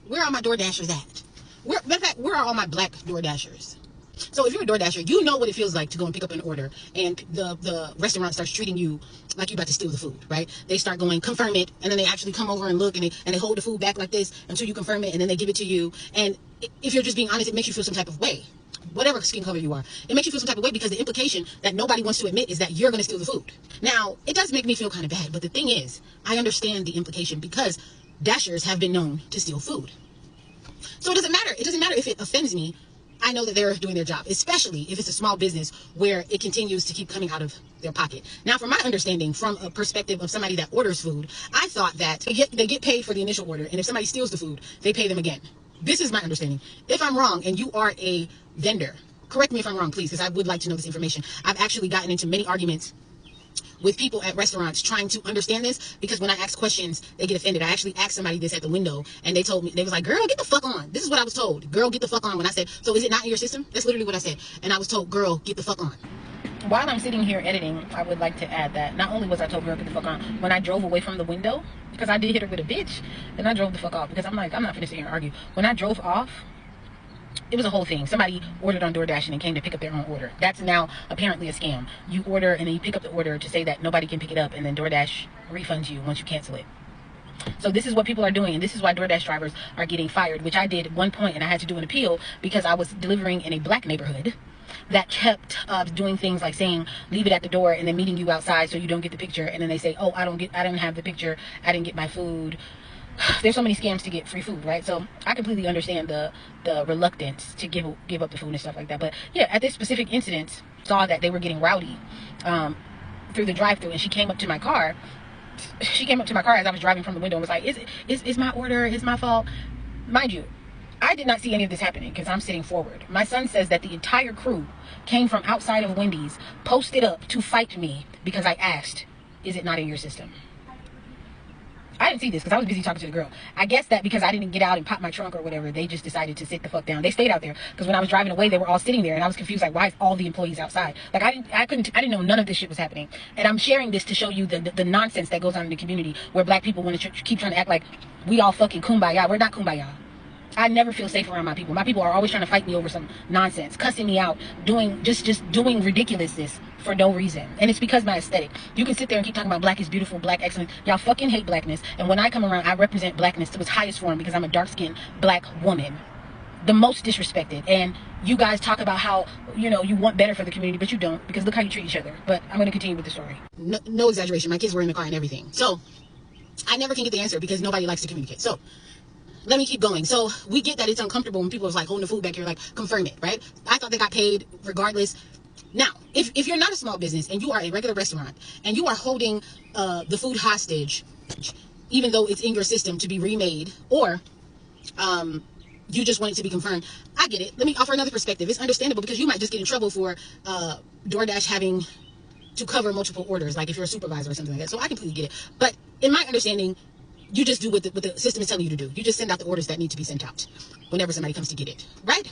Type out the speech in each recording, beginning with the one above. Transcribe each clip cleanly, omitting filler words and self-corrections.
Where are my DoorDashers at? Matter of fact, where are all my black DoorDashers? So if you're a DoorDasher, you know what it feels like to go and pick up an order, and the restaurant starts treating you like you're about to steal the food, right? They start going, confirm it, and then they actually come over and look, and they hold the food back like this until you confirm it, and then they give it to you. And if you're just being honest, it makes you feel some type of way. Whatever skin color you are, it makes you feel some type of way, because the implication that nobody wants to admit is that you're going to steal the food. Now, it does make me feel kind of bad, but the thing is, I understand the implication, because Dashers have been known to steal food. So it doesn't matter. It doesn't matter if it offends me. I know that they're doing their job, especially if it's a small business where it continues to keep coming out of their pocket. Now, from my understanding, from a perspective of somebody that orders food, I thought that they get paid for the initial order, and if somebody steals the food, they pay them again. This is my understanding. If I'm wrong and you are a vendor, correct me if I'm wrong, please, because I would like to know this information. I've actually gotten into many arguments with people at restaurants trying to understand this, because when I ask questions, they get offended. I actually asked somebody this at the window, and they told me, they was like, girl, get the fuck on. This is what I was told. Girl, get the fuck on. When I said, so is it not in your system? That's literally what I said. And I was told, girl, get the fuck on. While I'm sitting here editing, I would like to add that not only was I told girl, get the fuck on, when I drove away from the window, because I did hit her with a bitch, then I drove the fuck off, because I'm like, I'm not finna sit here and argue. When I drove off, it was a whole thing. Somebody ordered on DoorDash and came to pick up their own order. That's now apparently a scam. You order and then you pick up the order to say that nobody can pick it up, and then DoorDash refunds you once you cancel it. So this is what people are doing, and this is why DoorDash drivers are getting fired, which I did at one point, and I had to do an appeal because I was delivering in a black neighborhood that kept doing things like saying leave it at the door and then meeting you outside so you don't get the picture, and then they say, oh, I didn't have the picture, I didn't get my food. There's so many scams to get free food, right? So I completely understand the reluctance to give up the food and stuff like that. But yeah, at this specific incident, saw that they were getting rowdy through the drive-thru, and she came up to my car. She came up to my car as I was driving from the window and was like, is my order, it's my fault. Mind you, I did not see any of this happening because I'm sitting forward. My son says that the entire crew came from outside of Wendy's, posted up to fight me because I asked, is it not in your system? I didn't see this because I was busy talking to the girl. I guess that because I didn't get out and pop my trunk or whatever, they just decided to sit the fuck down. They stayed out there because when I was driving away, they were all sitting there, and I was confused, like, why is all the employees outside? Like, I didn't know none of this shit was happening. And I'm sharing this to show you the nonsense that goes on in the community, where black people want to keep trying to act like we all fucking kumbaya. We're not kumbaya. I never feel safe around my people. My people are always trying to fight me over some nonsense, cussing me out, just doing ridiculousness for no reason. And it's because my aesthetic. You can sit there and keep talking about black is beautiful, black excellent. Y'all fucking hate blackness. And when I come around, I represent blackness to its highest form because I'm a dark-skinned black woman. The most disrespected. And you guys talk about how, you know, you want better for the community, but you don't, because look how you treat each other. But I'm going to continue with the story. No exaggeration. My kids were in the car and everything. So I never can get the answer because nobody likes to communicate. So let me keep going. So we get that it's uncomfortable when people are like holding the food back here, like, confirm it, right? I thought they got paid regardless. Now, if you're not a small business and you are a regular restaurant and you are holding the food hostage, even though it's in your system to be remade, or you just want it to be confirmed, I get it. Let me offer another perspective. It's understandable because you might just get in trouble for DoorDash having to cover multiple orders, like if you're a supervisor or something like that. So I completely get it. But in my understanding, you just do what the system is telling you to do. You just send out the orders that need to be sent out whenever somebody comes to get it, right?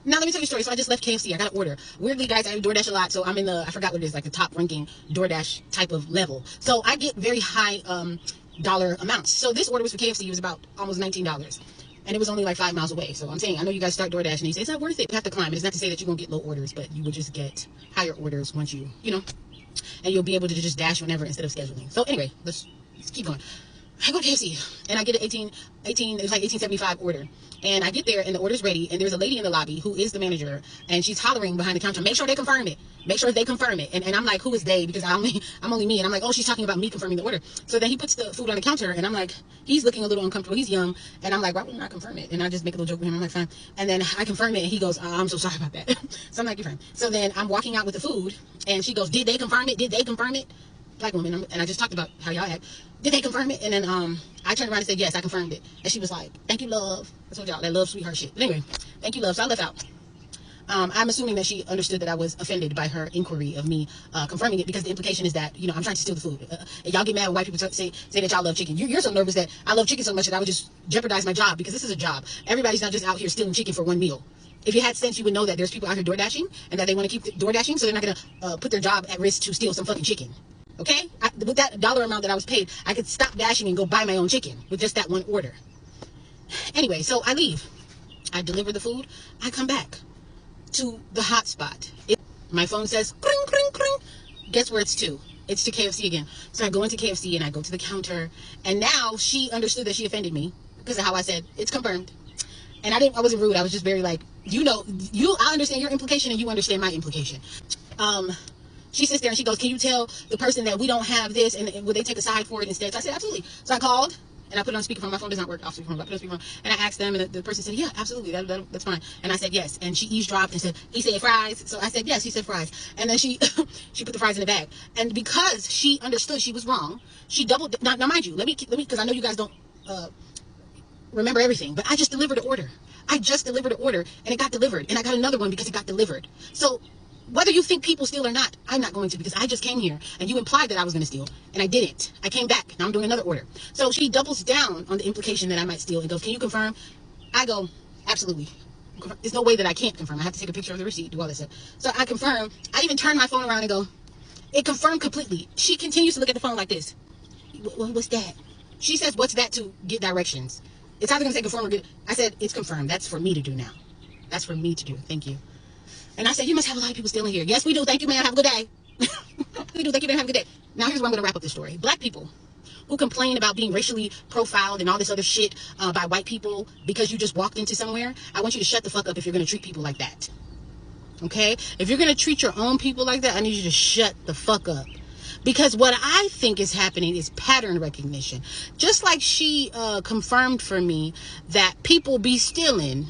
Now, let me tell you a story. So I just left KFC. I got an order. Weirdly, guys, I DoorDash a lot, so I'm in I forgot what it is, like the top ranking DoorDash type of level. So I get very high dollar amounts. So this order was for KFC. It was about almost $19. And it was only like 5 miles away. So I'm saying, I know you guys start DoorDash and you say, it's not worth it. You have to climb. And it's not to say that you won't get low orders, but you will just get higher orders once you know, and you'll be able to just dash whenever instead of scheduling. So anyway, let's keep going. I go to KFC and I get an it was like $18.75 order. And I get there and the order's ready, and there's a lady in the lobby who is the manager, and she's hollering behind the counter, make sure they confirm it. Make sure they confirm it. And I'm like, who is they? Because I'm only me. And I'm like, oh, she's talking about me confirming the order. So then he puts the food on the counter, and I'm like, he's looking a little uncomfortable. He's young. And I'm like, why wouldn't I confirm it? And I just make a little joke with him. I'm like, fine. And then I confirm it, and he goes, I'm so sorry about that. So I'm like, you're fine. So then I'm walking out with the food, and she goes, did they confirm it? Did they confirm it? Black woman. And I just talked about how y'all act. Did they confirm it? And then I turned around and said, yes, I confirmed it. And she was like, thank you, love. That's what y'all, that love, sweetheart shit. But anyway, thank you, love. So I left out. I'm assuming that she understood that I was offended by her inquiry of me confirming it, because the implication is that, you know, I'm trying to steal the food. And y'all get mad when white people say that y'all love chicken. You're so nervous that I love chicken so much that I would just jeopardize my job, because this is a job. Everybody's not just out here stealing chicken for one meal. If you had sense, you would know that there's people out here door dashing, and that they want to keep door dashing, so they're not going to put their job at risk to steal some fucking chicken. Okay? With that dollar amount that I was paid, I could stop dashing and go buy my own chicken with just that one order. Anyway, so I leave. I deliver the food. I come back to the hot spot. My phone says, cring, cring, cring. Guess where it's to? It's to KFC again. So I go into KFC and I go to the counter. And now she understood that she offended me because of how I said, it's confirmed. And I wasn't rude. I was just very like, I understand your implication and you understand my implication. She sits there and she goes, can you tell the person that we don't have this and would they take a side for it instead? So I said, absolutely. So I called and I put it on speakerphone. My phone does not work off speakerphone. I put it on speakerphone and I asked them and the person said, yeah, absolutely. That's fine. And I said, yes. And she eavesdropped and said, he said fries. So I said, yes, he said fries. And then she put the fries in the bag. And because she understood she was wrong, she doubled. Now mind you, let me, because I know you guys don't remember everything, but I just delivered the order. I just delivered the order and it got delivered. And I got another one because it got delivered. So whether you think people steal or not, I'm not going to, because I just came here and you implied that I was going to steal and I didn't. I came back. Now I'm doing another order. So she doubles down on the implication that I might steal and goes, can you confirm? I go, absolutely. There's no way that I can't confirm. I have to take a picture of the receipt, do all this stuff. So I confirm. I even turn my phone around and go, it confirmed completely. She continues to look at the phone like this. What's that? She says, what's that, to get directions. It's either going to say confirm or get. I said, it's confirmed. That's for me to do now. That's for me to do. Thank you. And I said, you must have a lot of people stealing here. Yes, we do. Thank you, man. Have a good day. We do. Thank you, man. Have a good day. Now, here's where I'm going to wrap up this story. Black people who complain about being racially profiled and all this other shit by white people because you just walked into somewhere, I want you to shut the fuck up if you're going to treat people like that. Okay? If you're going to treat your own people like that, I need you to shut the fuck up. Because what I think is happening is pattern recognition. Just like she confirmed for me that people be stealing,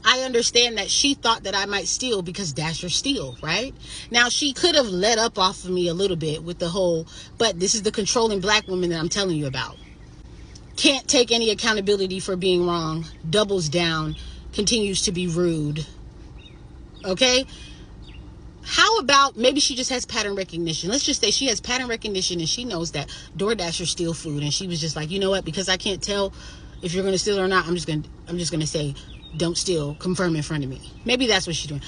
I understand that she thought that I might steal because Dashers steal, right? Now, she could have let up off of me a little bit with the whole, but this is the controlling black woman that I'm telling you about. Can't take any accountability for being wrong, doubles down, continues to be rude. Okay? How about maybe she just has pattern recognition? Let's just say she has pattern recognition and she knows that DoorDashers steal food. And she was just like, you know what? Because I can't tell if you're going to steal or not, I'm just going to say, don't steal, confirm in front of me. Maybe that's what she's doing.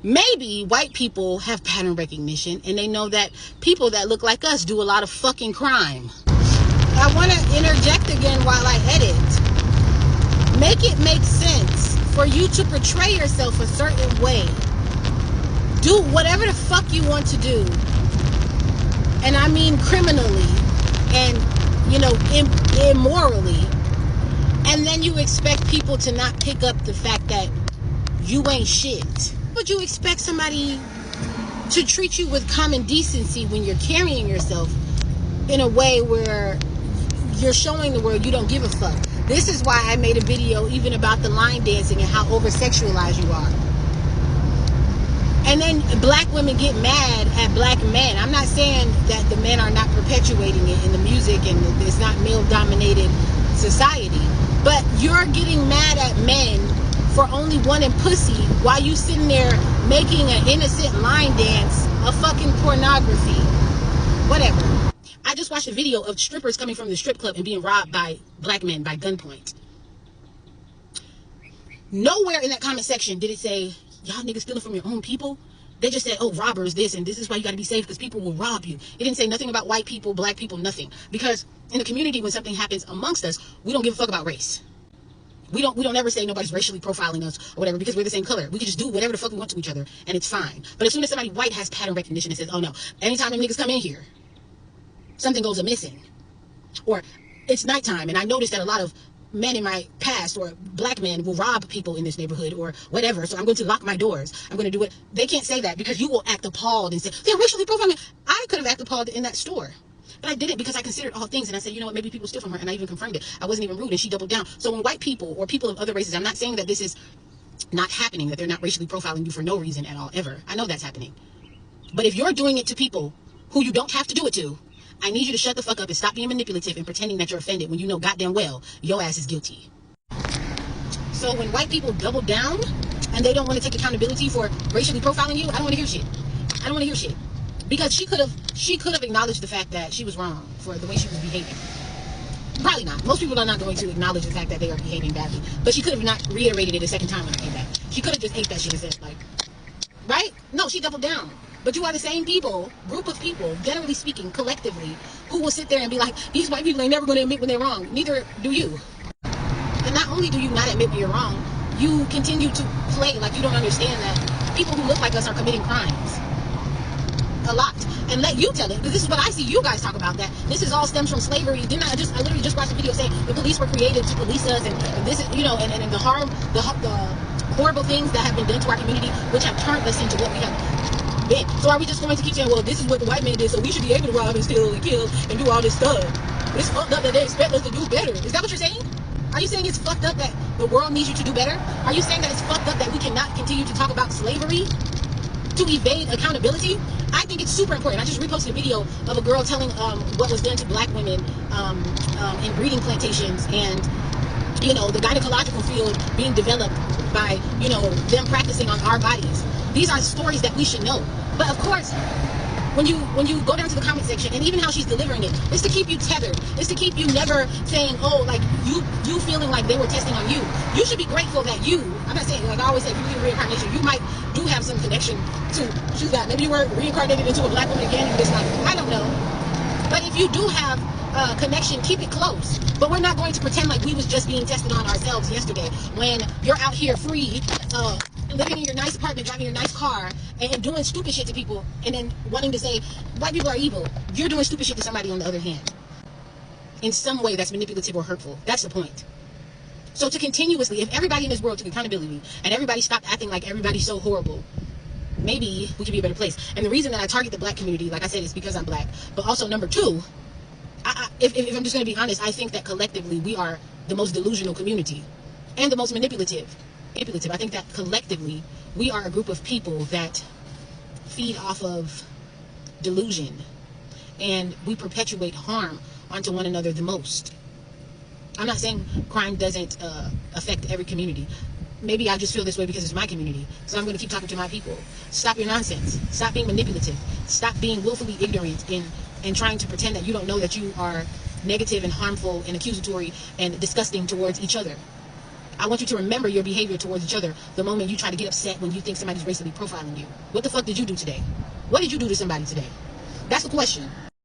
Maybe white people have pattern recognition and they know that people that look like us do a lot of fucking crime. I want to interject again while I edit. Make it make sense for you to portray yourself a certain way. Do whatever the fuck you want to do. And I mean criminally and, immorally. And then you expect people to not pick up the fact that you ain't shit. Would you expect somebody to treat you with common decency when you're carrying yourself in a way where you're showing the world you don't give a fuck? This is why I made a video even about the line dancing and how over-sexualized you are. And then black women get mad at black men. I'm not saying that the men are not perpetuating it in the music and it's not male-dominated society. But you're getting mad at men for only wanting pussy while you sitting there making an innocent line dance of fucking pornography. Whatever. I just watched a video of strippers coming from the strip club and being robbed by black men by gunpoint. Nowhere in that comment section did it say, y'all niggas stealing from your own people. They just said, oh, robbers, this, and this is why you got to be safe because people will rob you. It didn't say nothing about white people, black people, nothing. Because in the community, when something happens amongst us, we don't give a fuck about race. We don't ever say nobody's racially profiling us or whatever because we're the same color. We can just do whatever the fuck we want to each other and it's fine. But as soon as somebody white has pattern recognition and says, oh no, anytime them niggas come in here, something goes missing. Or it's nighttime and I noticed that a lot of men in my past or black men will rob people in this neighborhood or whatever, so I'm going to lock my doors. I'm going to do it. They can't say that because you will act appalled and say, they're racially profiling. I could have acted appalled in that store. But I didn't because I considered all things and I said, you know what, maybe people steal from her, and I even confirmed it. I wasn't even rude and she doubled down. So when white people or people of other races, I'm not saying that this is not happening, that they're not racially profiling you for no reason at all, ever. I know that's happening. But if you're doing it to people who you don't have to do it to, I need you to shut the fuck up and stop being manipulative and pretending that you're offended when you know goddamn well your ass is guilty. So when white people double down and they don't want to take accountability for racially profiling you, I don't want to hear shit. I don't want to hear shit. Because she could have acknowledged the fact that she was wrong for the way she was behaving. Probably not. Most people are not going to acknowledge the fact that they are behaving badly. But she could have not reiterated it a second time when I came back. She could have just ate that shit and said, like, right? No, she doubled down. But you are the same people, group of people, generally speaking, collectively, who will sit there and be like, these white people ain't never going to admit when they're wrong. Neither do you. only do you not admit when you're wrong, you continue to play like you don't understand that people who look like us are committing crimes. A lot. And let you tell it, because this is what I see you guys talk about, that this is all stems from slavery. I literally just watched a video saying the police were created to police us, and this is, you know, and the horrible things that have been done to our community, which have turned us into what we have been. So are we just going to keep saying, well, this is what the white man did, so we should be able to rob and steal and kill and do all this stuff? It's fucked up that they expect us to do better. Is that what you're saying? Are you saying it's fucked up that the world needs you to do better? Are you saying that it's fucked up that we cannot continue to talk about slavery to evade accountability? I think it's super important. I just reposted a video of a girl telling what was done to black women in breeding plantations, and, you know, the gynecological field being developed by, you know, them practicing on our bodies. These are stories that we should know. But of course, when you go down to the comment section, and even how she's delivering it, it's to keep you tethered. It's to keep you never saying, oh, like you feeling like they were testing on you. You should be grateful that I'm not saying, like I always say, if you believe in reincarnation, you might do have some connection to choose that. Maybe you were reincarnated into a black woman again in this life. I don't know. But if you do have a connection, keep it close. But we're not going to pretend like we was just being tested on ourselves yesterday, when you're out here free, living in your nice apartment, driving your nice car, and doing stupid shit to people, and then wanting to say white people are evil. You're doing stupid shit to somebody on the other hand, in some way that's manipulative or hurtful. That's the point. So to continuously, if everybody in this world took accountability and everybody stopped acting like everybody's so horrible, maybe we could be a better place. And the reason that I target the black community, like I said, is because I'm black. But also, number two, if I'm just going to be honest, I think that collectively we are the most delusional community and the most manipulative. I think that collectively we are a group of people that feed off of delusion, and we perpetuate harm onto one another the most. I'm not saying crime doesn't affect every community. Maybe I just feel this way because it's my community, so I'm going to keep talking to my people. Stop your nonsense. Stop being manipulative. Stop being willfully ignorant and trying to pretend that you don't know that you are negative and harmful and accusatory and disgusting towards each other. I want you to remember your behavior towards each other the moment you try to get upset when you think somebody's racially profiling you. What the fuck did you do today? What did you do to somebody today? That's the question.